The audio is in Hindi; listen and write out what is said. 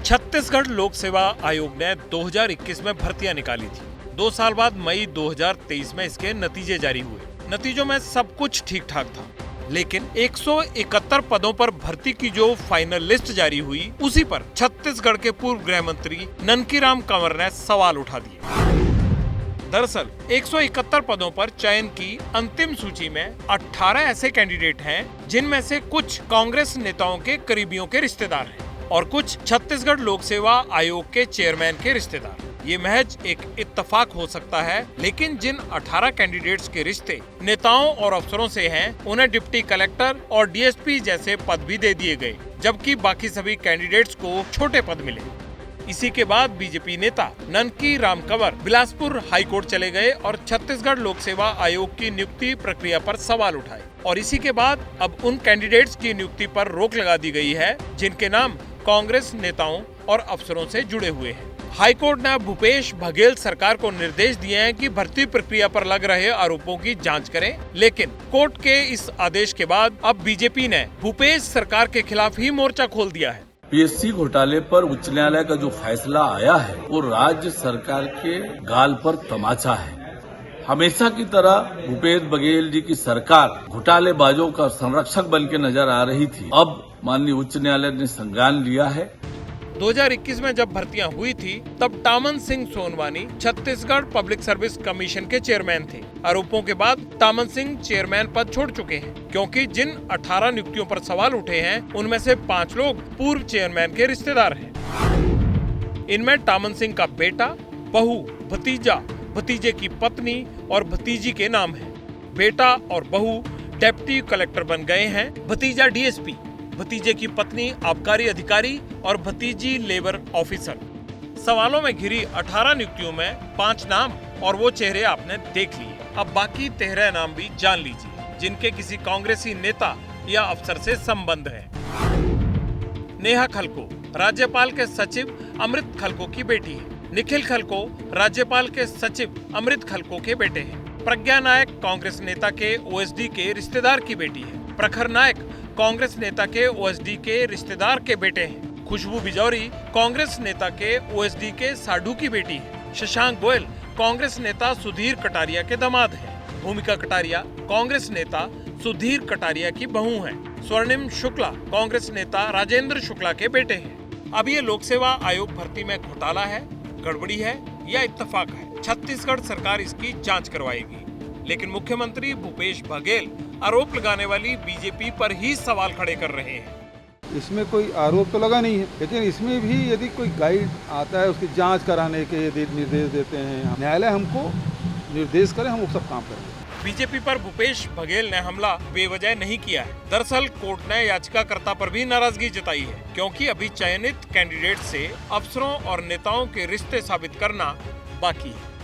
छत्तीसगढ़ लोक सेवा आयोग ने 2021 में भर्तियां निकाली थी। 2 साल बाद मई 2023 में इसके नतीजे जारी हुए। नतीजों में सब कुछ ठीक ठाक था, लेकिन 171 पदों पर भर्ती की जो फाइनल लिस्ट जारी हुई, उसी पर छत्तीसगढ़ के पूर्व गृह मंत्री ननकीराम कंवर ने सवाल उठा दिए। दरअसल 171 पदों पर चयन की अंतिम सूची में 18 ऐसे कैंडिडेट हैं, जिनमें से कुछ कांग्रेस नेताओं के करीबियों के रिश्तेदार हैं और कुछ छत्तीसगढ़ लोक सेवा आयोग के चेयरमैन के रिश्तेदार। ये महज एक इत्तेफाक हो सकता है, लेकिन जिन 18 कैंडिडेट्स के रिश्ते नेताओं और अफसरों से हैं, उन्हें डिप्टी कलेक्टर और डीएसपी जैसे पद भी दे दिए गए, जबकि बाकी सभी कैंडिडेट्स को छोटे पद मिले। इसी के बाद बीजेपी नेता ननकीराम कंवर बिलासपुर हाईकोर्ट चले गए और छत्तीसगढ़ लोक सेवा आयोग की नियुक्ति प्रक्रिया पर सवाल उठाए। और इसी के बाद अब उन कैंडिडेट्स की नियुक्ति पर रोक लगा दी गई है, जिनके नाम कांग्रेस नेताओं और अफसरों से जुड़े हुए हैं। हाईकोर्ट ने भूपेश बघेल सरकार को निर्देश दिए हैं कि भर्ती प्रक्रिया पर लग रहे आरोपों की जांच करें, लेकिन कोर्ट के इस आदेश के बाद अब बीजेपी ने भूपेश सरकार के खिलाफ ही मोर्चा खोल दिया है। पीएससी घोटाले पर उच्च न्यायालय का जो फैसला आया है, वो राज्य सरकार के गाल पर तमाचा है। हमेशा की तरह भूपेश बघेल जी की सरकार घोटालेबाजों का संरक्षक बन के नजर आ रही थी। अब माननीय उच्च न्यायालय ने संज्ञान लिया है। 2021 में जब भर्तियां हुई थी, तब Taman Singh Sonwani Chhattisgarh public service commission के चेयरमैन थे। आरोपों के बाद टामन सिंह चेयरमैन पद छोड़ चुके हैं, क्योंकि जिन 18 नियुक्तियों पर सवाल उठे हैं, उनमें से 5 लोग पूर्व चेयरमैन के रिश्तेदार हैं। इनमें टामन सिंह का बेटा, बहू, भतीजा, भतीजे की पत्नी और भतीजी के नाम हैं। बेटा और बहू डिप्टी कलेक्टर बन गए हैं, भतीजा डीएसपी, भतीजे की पत्नी आबकारी अधिकारी और भतीजी लेबर ऑफिसर। सवालों में घिरी 18 नियुक्तियों में 5 नाम और वो चेहरे आपने देख लिए। अब बाकी 13 नाम भी जान लीजिए, जिनके किसी कांग्रेसी नेता या अफसर से संबंध है। नेहा खलको राज्यपाल के सचिव अमृत खलको की बेटी है। निखिल खलको राज्यपाल के सचिव अमृत खलको के बेटे हैं। प्रज्ञा नायक कांग्रेस नेता के ओएसडी के रिश्तेदार की बेटी है। प्रखर नायक कांग्रेस नेता के ओएसडी के रिश्तेदार के बेटे हैं। खुशबू बिजौरी कांग्रेस नेता के ओएसडी के साधु की बेटी है। शशांक गोयल कांग्रेस नेता सुधीर कटारिया के दामाद हैं। भूमिका कटारिया कांग्रेस नेता सुधीर कटारिया की बहू हैं। स्वर्णिम शुक्ला कांग्रेस नेता राजेंद्र शुक्ला के बेटे हैं। अब ये लोक सेवा आयोग भर्ती में घोटाला है, गड़बड़ी है या इत्तेफाक है, छत्तीसगढ़ सरकार इसकी जांच करवाएगी। लेकिन मुख्यमंत्री भूपेश बघेल आरोप लगाने वाली बीजेपी पर ही सवाल खड़े कर रहे हैं। इसमें कोई आरोप तो लगा नहीं है, लेकिन इसमें भी यदि कोई गाइड आता है, उसकी जांच कराने के यदि निर्देश देते हैं, न्यायालय हमको निर्देश करे, हम वो सब काम करेंगे। बीजेपी पर भूपेश बघेल ने हमला बेवजह नहीं किया है। दरअसल कोर्ट ने याचिकाकर्ता पर भी नाराजगी जताई है, क्योंकि अभी चयनित कैंडिडेट से अफसरों और नेताओं के रिश्ते साबित करना बाकी है।